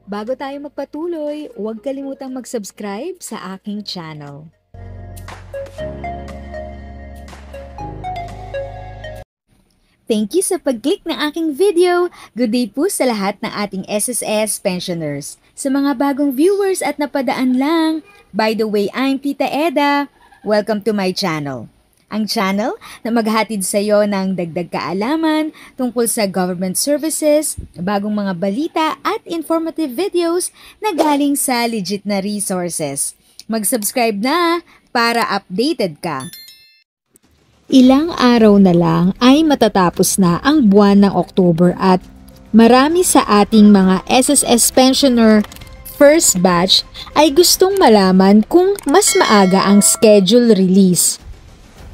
Bago tayo magpatuloy, huwag kalimutang mag-subscribe sa aking channel. Thank you sa pag-click ng aking video. Good day po sa lahat ng ating SSS pensioners. Sa mga bagong viewers at napadaan lang, by the way, I'm Tita Eda. Welcome to my channel. Ang channel na maghatid sa iyo ng dagdag kaalaman tungkol sa government services, bagong mga balita at informative videos na galing sa legit na resources. Mag-subscribe na para updated ka. Ilang araw na lang ay matatapos na ang buwan ng October at marami sa ating mga SSS pensioner first batch ay gustong malaman kung mas maaga ang schedule release.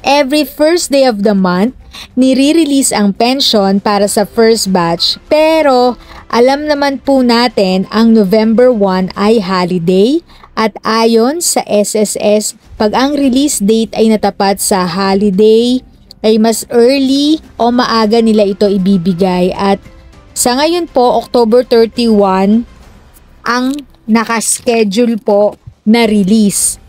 Every first day of the month, nire-release ang pension para sa first batch pero alam naman po natin ang November 1 ay holiday at ayon sa SSS, pag ang release date ay natapat sa holiday ay mas early o maaga nila ito ibibigay at sa ngayon po October 31 ang nakaschedule po na release.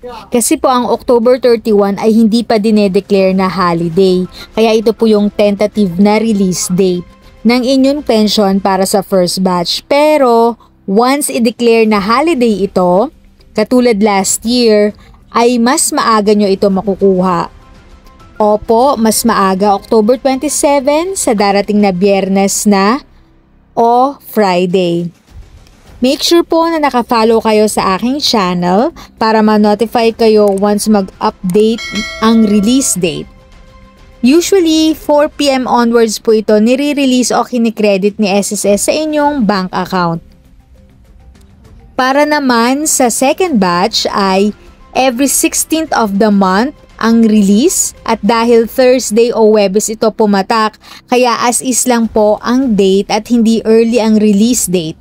Kasi po ang October 31 ay hindi pa dinedeclare na holiday. Kaya ito po yung tentative na release date ng inyong pension para sa first batch. Pero once i-declare na holiday ito, katulad last year, ay mas maaga nyo ito makukuha. Opo, mas maaga October 27 sa darating na Biyernes na o Friday. Make sure po na nakafollow kayo sa aking channel para ma-notify kayo once mag-update ang release date. Usually, 4 PM onwards po ito nire-release o kinikredit ni SSS sa inyong bank account. Para naman sa second batch ay every 16th of the month ang release at dahil Thursday o Webes ito pumatak kaya as is lang po ang date at hindi early ang release date.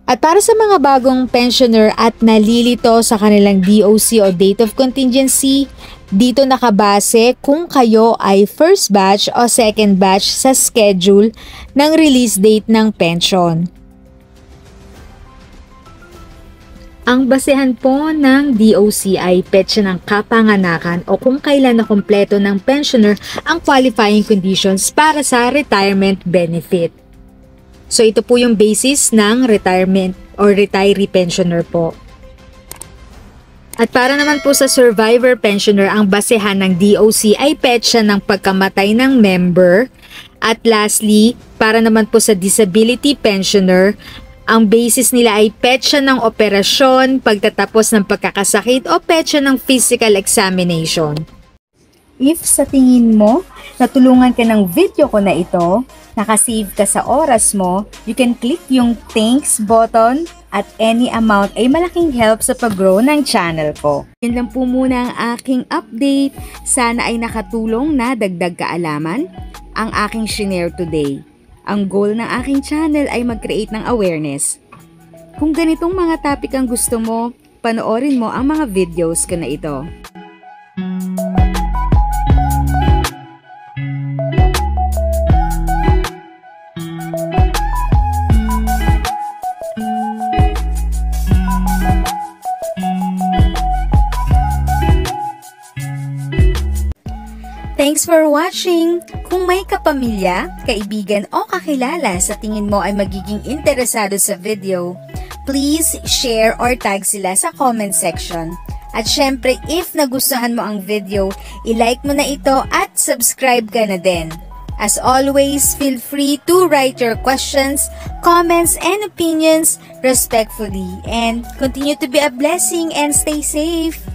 At para sa mga bagong pensioner at nalilito sa kanilang DOC o date of contingency, dito nakabase kung kayo ay first batch o second batch sa schedule ng release date ng pension. Ang basehan po ng DOC ay petsa ng kapanganakan o kung kailan na kumpleto ng pensioner ang qualifying conditions para sa retirement benefit. So ito po yung basis ng retirement or retiree pensioner po. At para naman po sa survivor pensioner, ang basehan ng DOC ay petsa ng pagkamatay ng member. At lastly, para naman po sa disability pensioner, ang basis nila ay petsa ng operasyon, pagtatapos ng pagkakasakit o petsa ng physical examination. If sa tingin mo, natulungan ka ng video ko na ito, nakasave ka sa oras mo, you can click yung thanks button at any amount ay malaking help sa pag-grow ng channel ko. Yan lang po muna ang aking update. Sana ay nakatulong na dagdag kaalaman ang aking shinare today. Ang goal ng aking channel ay mag-create ng awareness. Kung ganitong mga topic ang gusto mo, panoorin mo ang mga videos ko na ito. Thanks for watching! Kung may kapamilya, kaibigan o kakilala sa tingin mo ay magiging interesado sa video, please share or tag sila sa comment section. At syempre, if nagustuhan mo ang video, i-like mo na ito at subscribe ka na din. As always, feel free to write your questions, comments, and opinions respectfully. And continue to be a blessing and stay safe!